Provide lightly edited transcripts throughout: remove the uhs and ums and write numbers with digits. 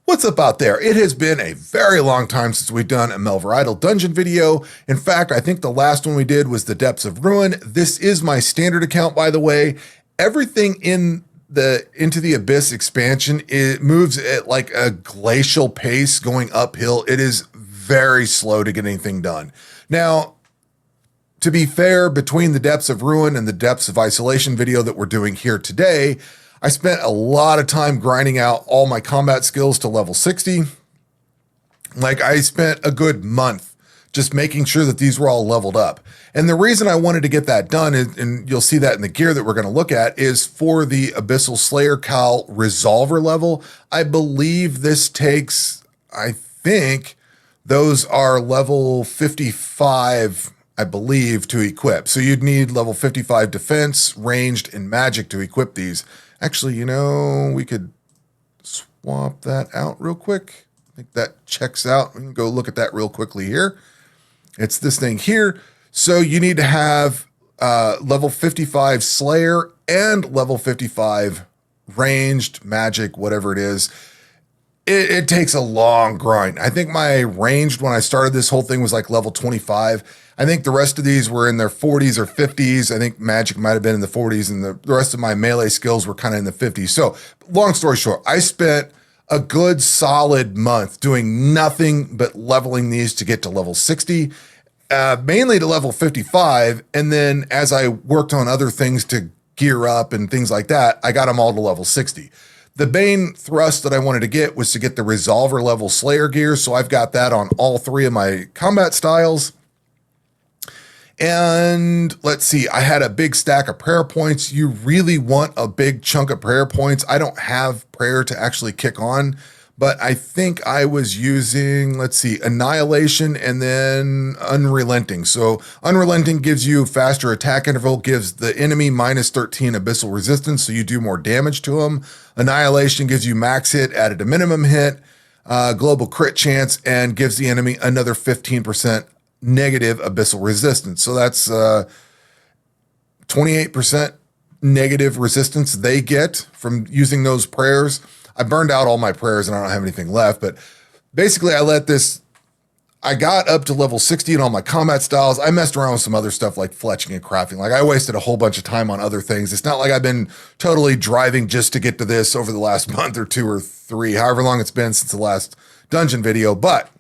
What's up out there? It has been a very long time since we've done a Melvor dungeon video. In fact, I think the last one we did was the Depths of Ruin. This is my standard account, by the way. Everything in the Into the Abyss expansion, it moves at like a glacial pace going uphill. It is very slow to get anything done. Now, to be fair, between the Depths of Ruin and the Depths of Isolation video that we're doing here today, I spent a lot of time grinding out all my combat skills to level 60. Like, I spent a good month just making sure that these were all leveled up. And the reason I wanted to get that done, and you'll see that in the gear that we're going to look at, is for the Abyssal Slayer Cowl Resolver level. I believe this takes, I think those are level 55, I believe, to equip. So you'd need level 55 defense, ranged, and magic to equip these. Actually, you know, we could swap that out real quick. I think that checks out. We can go look at that real quickly here. It's this thing here. So you need to have level 55 Slayer and level 55 ranged, magic, whatever it is. It takes a long grind. I think my ranged when I started this whole thing was like level 25. I think the rest of these were in their 40s or 50s. I think magic might have been in the 40s, and the rest of my melee skills were kind of in the 50s. So long story short, I spent a good solid month doing nothing but leveling these to get to level 60, mainly to level 55. And then as I worked on other things to gear up and things like that, I got them all to level 60. The main thrust that I wanted to get was to get the Resolver level Slayer gear. So I've got that on all three of my combat styles. And let's see, I had a big stack of prayer points. You really want a big chunk of prayer points. I don't have prayer to actually kick on, but I think I was using, let's see, Annihilation and then Unrelenting. So Unrelenting gives you faster attack interval, gives the enemy minus 13 abyssal resistance, so you do more damage to them. Annihilation gives you max hit, added a minimum hit, global crit chance, and gives the enemy another 15% negative abyssal resistance. So that's 28% negative resistance they get from using those prayers. I burned out all my prayers and I don't have anything left, but basically I got up to level 60 in all my combat styles. I messed around with some other stuff like fletching and crafting. Like, I wasted a whole bunch of time on other things. It's not like I've been totally driving just to get to this over the last month or two or three, however long it's been since the last dungeon video, but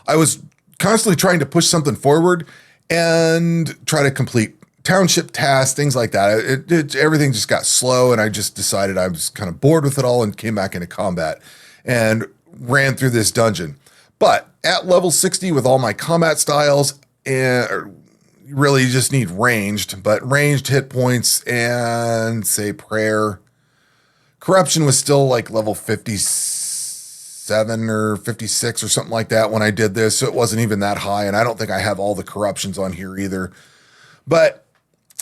I was constantly trying to push something forward and try to complete township tasks, things like that. Everything just got slow, and I just decided I was kind of bored with it all and came back into combat and ran through this dungeon. But at level 60 with all my combat styles, and really you just need ranged, but ranged hit points and say prayer. Corruption was still like level 57 or 56 or something like that when I did this, so it wasn't even that high, and I don't think I have all the corruptions on here either. But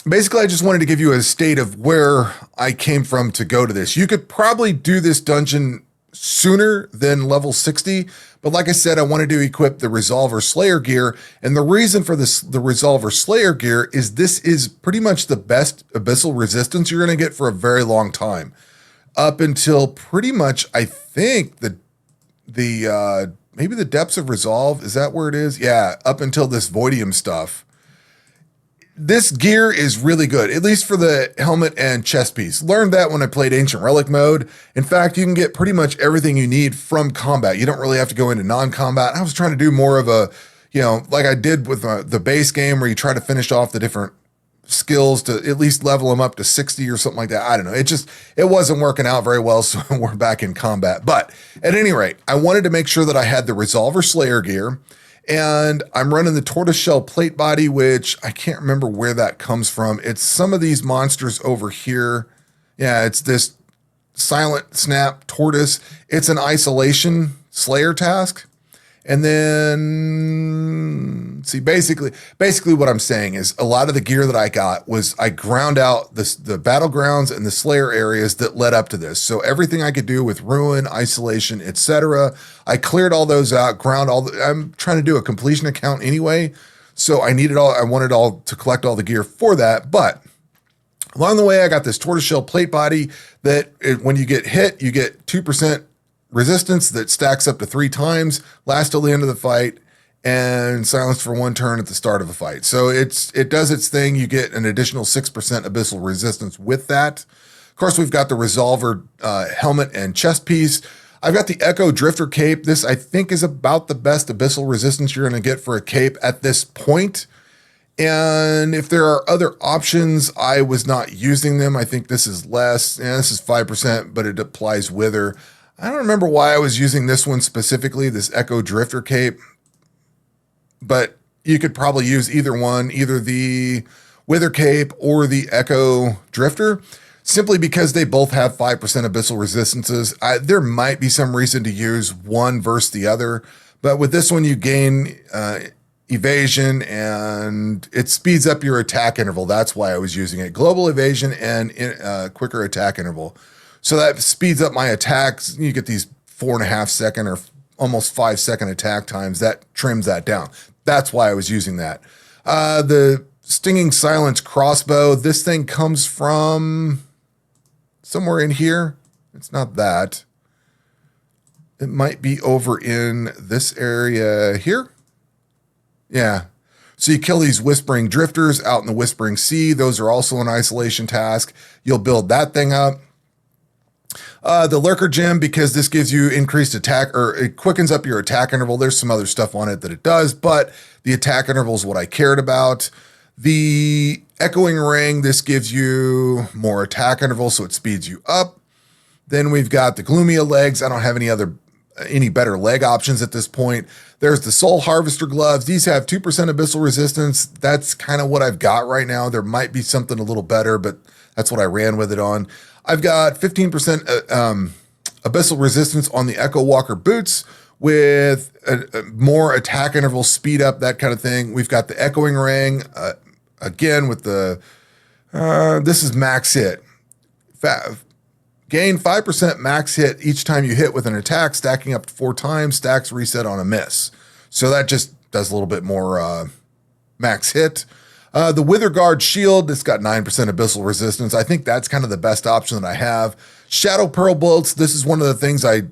basically, I just wanted to give you a state of where I came from to go to this. You could probably do this dungeon sooner than level 60, but like I said, I wanted to equip the Resolver Slayer gear, and the reason for this, the Resolver Slayer gear, is this is pretty much the best abyssal resistance you're going to get for a very long time. Up until pretty much, I think, maybe the Depths of Resolve, is that where it is? Yeah, up until this Voidium stuff. This gear is really good, at least for the helmet and chest piece. Learned that when I played Ancient Relic mode. In fact, you can get pretty much everything you need from combat. You don't really have to go into non-combat. I was trying to do more of a, you know, like I did with the base game, where you try to finish off the different skills to at least level them up to 60 or something like that. I don't know. It wasn't working out very well, so we're back in combat. But at any rate, I wanted to make sure that I had the Resolver Slayer gear, and I'm running the tortoiseshell plate body, which I can't remember where that comes from. It's some of these monsters over here. Yeah, it's this Silent Snap Tortoise. It's an isolation Slayer task. And then, see, basically what I'm saying is a lot of the gear that I got was I ground out the battlegrounds and the Slayer areas that led up to this. So everything I could do with Ruin, Isolation, etc., I cleared all those out, I'm trying to do a completion account anyway. So I wanted to collect all the gear for that. But along the way, I got this tortoiseshell plate body that when you get hit, you get 2% resistance that stacks up to 3 times, lasts till the end of the fight, and silenced for 1 turn at the start of a fight. So it does its thing. You get an additional 6% abyssal resistance with that. Of course, we've got the Resolver helmet and chest piece. I've got the Echo Drifter cape. This, I think, is about the best abyssal resistance you're going to get for a cape at this point. And if there are other options, I was not using them. I think this is less. Yeah, this is 5%, but it applies Wither. I don't remember why I was using this one specifically, this Echo Drifter cape. But you could probably use either one, either the Wither cape or the Echo Drifter, simply because they both have 5% abyssal resistances. There might be some reason to use one versus the other, but with this one you gain evasion and it speeds up your attack interval. That's why I was using it. Global evasion and quicker attack interval. So that speeds up my attacks. You get these 4.5 second or almost 5 second attack times. That trims that down. That's why I was using that. The Stinging Silence crossbow. This thing comes from somewhere in here. It's not that. It might be over in this area here. Yeah. So you kill these Whispering Drifters out in the Whispering Sea. Those are also an isolation task. You'll build that thing up. The Lurker Gem, because this gives you increased attack, or it quickens up your attack interval. There's some other stuff on it that it does, but the attack interval is what I cared about. The Echoing Ring, this gives you more attack interval, so it speeds you up. Then we've got the Glumia legs. I don't have any better leg options at this point. There's the Soul Harvester gloves. These have 2% abyssal resistance. That's kind of what I've got right now. There might be something a little better, but that's what I ran with it on. I've got 15% abyssal resistance on the Echo Walker boots with more attack interval, speed up, that kind of thing. We've got the Echoing Ring, again with the, this is max hit. Gain 5% max hit each time you hit with an attack, stacking up to 4 times, stacks reset on a miss. So that just does a little bit more max hit. The Wither Guard shield, it's got 9% abyssal resistance. I think that's kind of the best option that I have. Shadow Pearl bolts, this is one of the things I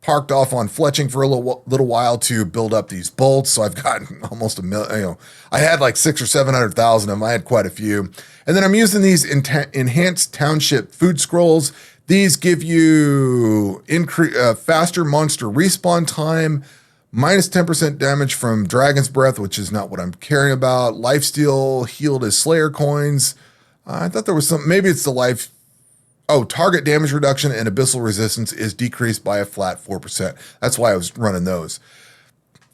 parked off on fletching for a little while to build up these bolts. So I've gotten almost a million, I had like 600,000 or 700,000 of them. I had quite a few. And then I'm using these enhanced township food scrolls. These give you faster monster respawn time, minus 10% damage from Dragon's Breath, which is not what I'm caring about. Lifesteal healed as Slayer coins. I thought there was some, maybe it's the life. Oh, target damage reduction and abyssal resistance is decreased by a flat 4%. That's why I was running those.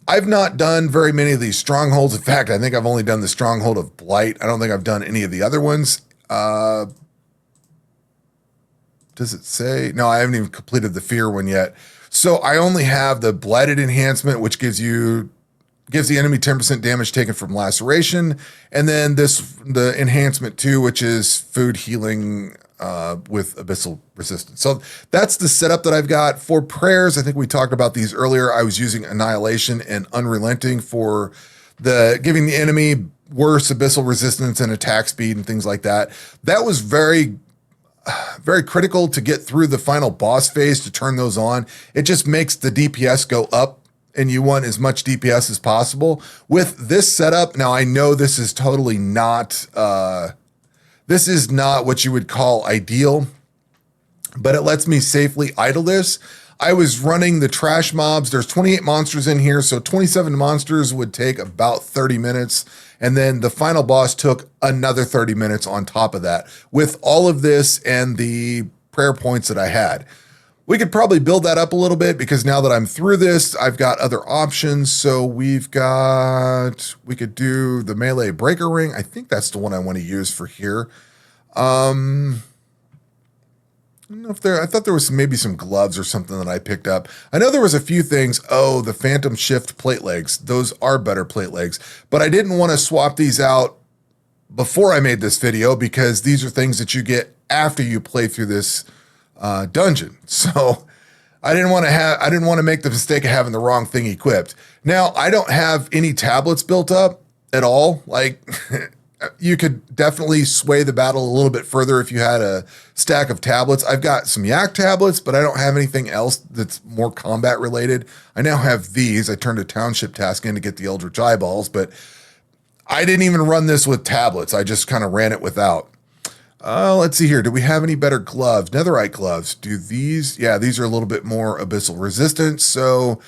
I've not done very many of these strongholds. In fact, I think I've only done the stronghold of Blight. I don't think I've done any of the other ones. Does it say? No, I haven't even completed the Fear one yet. So I only have the Blighted enhancement, which gives the enemy 10% damage taken from laceration, and then the enhancement 2, which is food healing with abyssal resistance. So that's the setup that I've got for prayers. I think we talked about these earlier. I was using Annihilation and Unrelenting for giving the enemy worse abyssal resistance and attack speed and things like that. That was very critical to get through the final boss phase to turn those on. It just makes the DPS go up, and you want as much DPS as possible. With this setup, now I know this is totally not, this is not what you would call ideal, but it lets me safely idle this. I was running the trash mobs. There's 28 monsters in here, so 27 monsters would take about 30 minutes. And then the final boss took another 30 minutes on top of that with all of this and the prayer points that I had. We could probably build that up a little bit because now that I'm through this, I've got other options. So we could do the melee breaker ring. I think that's the one I want to use for here. I don't know if I thought there was maybe some gloves or something that I picked up. I know there was a few things. Oh, the Phantom Shift plate legs. Those are better plate legs, but I didn't want to swap these out before I made this video because these are things that you get after you play through this dungeon. So I didn't want to make the mistake of having the wrong thing equipped. Now I don't have any tablets built up at all. Like you could definitely sway the battle a little bit further if you had a stack of tablets. I've got some yak tablets, but I don't have anything else that's more combat related. I now have these. I turned a township task in to get the Eldritch Eyeballs, but I didn't even run this with tablets. I just kind of ran it without. Let's see here. Do we have any better gloves? Netherite gloves. Do these? Yeah, these are a little bit more abyssal resistant. So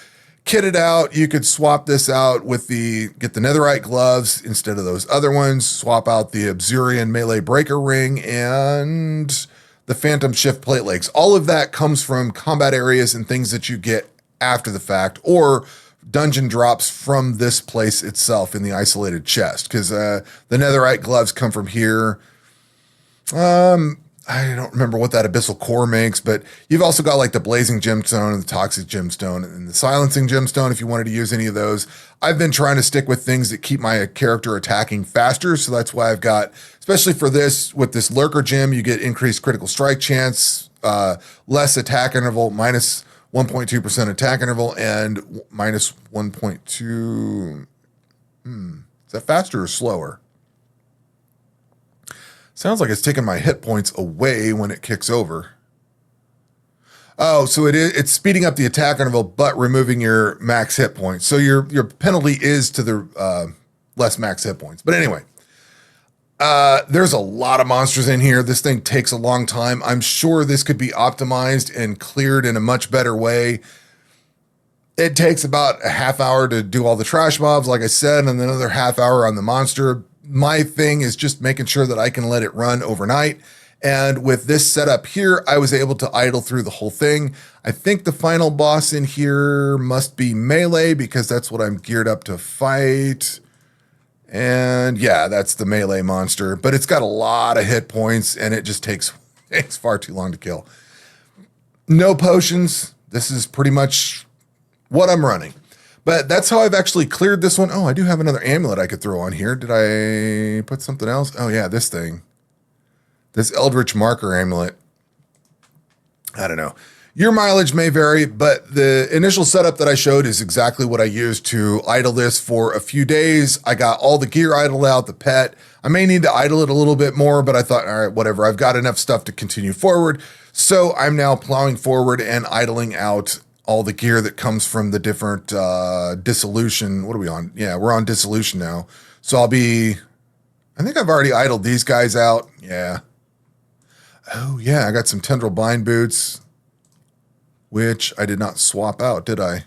kit it out. You could swap this out with get the netherite gloves instead of those other ones. Swap out the Obsurian melee breaker ring and the phantom shift plate legs. All of that comes from combat areas and things that you get after the fact or dungeon drops from this place itself in the isolated chest. Because the netherite gloves come from here. I don't remember what that abyssal core makes, but you've also got like the blazing gemstone and the toxic gemstone and the silencing gemstone if you wanted to use any of those. I've been trying to stick with things that keep my character attacking faster, so that's why I've got, especially for this, with this lurker gem, you get increased critical strike chance, less attack interval, minus 1.2% attack interval, and minus 1.2. Is that faster or slower? Sounds like it's taking my hit points away when it kicks over. Oh, so it's speeding up the attack interval, but removing your max hit points. So your penalty is to the less max hit points. But anyway, there's a lot of monsters in here. This thing takes a long time. I'm sure this could be optimized and cleared in a much better way. It takes about a half hour to do all the trash mobs, like I said, and another half hour on the monster. My thing is just making sure that I can let it run overnight. And with this setup here, I was able to idle through the whole thing. I think the final boss in here must be melee because that's what I'm geared up to fight. And yeah, that's the melee monster, but it's got a lot of hit points and it just takes far too long to kill. No potions. This is pretty much what I'm running. But that's how I've actually cleared this one. Oh, I do have another amulet I could throw on here. Did I put something else? Oh, yeah, this thing. This Eldritch Marker amulet. I don't know. Your mileage may vary, but the initial setup that I showed is exactly what I used to idle this for a few days. I got all the gear idled out, the pet. I may need to idle it a little bit more, but I thought, all right, whatever. I've got enough stuff to continue forward. So I'm now plowing forward and idling out all the gear that comes from the different dissolution. What are we on? Yeah, we're on dissolution now. So I think I've already idled these guys out. Yeah. Oh yeah, I got some tendril bind boots, which I did not swap out, did I?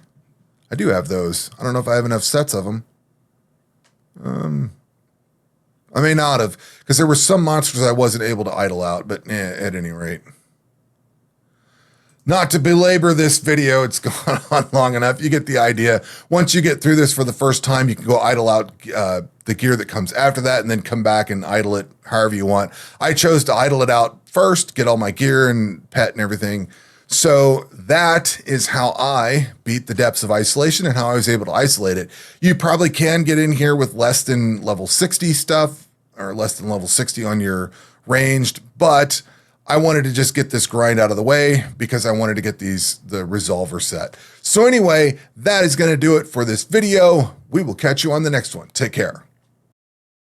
I do have those. I don't know if I have enough sets of them. I may not have, because there were some monsters I wasn't able to idle out, but at any rate. Not to belabor this video, it's gone on long enough. You get the idea. Once you get through this for the first time, you can go idle out the gear that comes after that and then come back and idle it however you want. I chose to idle it out first, get all my gear and pet and everything. So that is how I beat the depths of isolation and how I was able to isolate it. You probably can get in here with less than level 60 stuff or less than level 60 on your ranged, but I wanted to just get this grind out of the way because I wanted to get the resolver set. So anyway, that is going to do it for this video. We will catch you on the next one. Take care.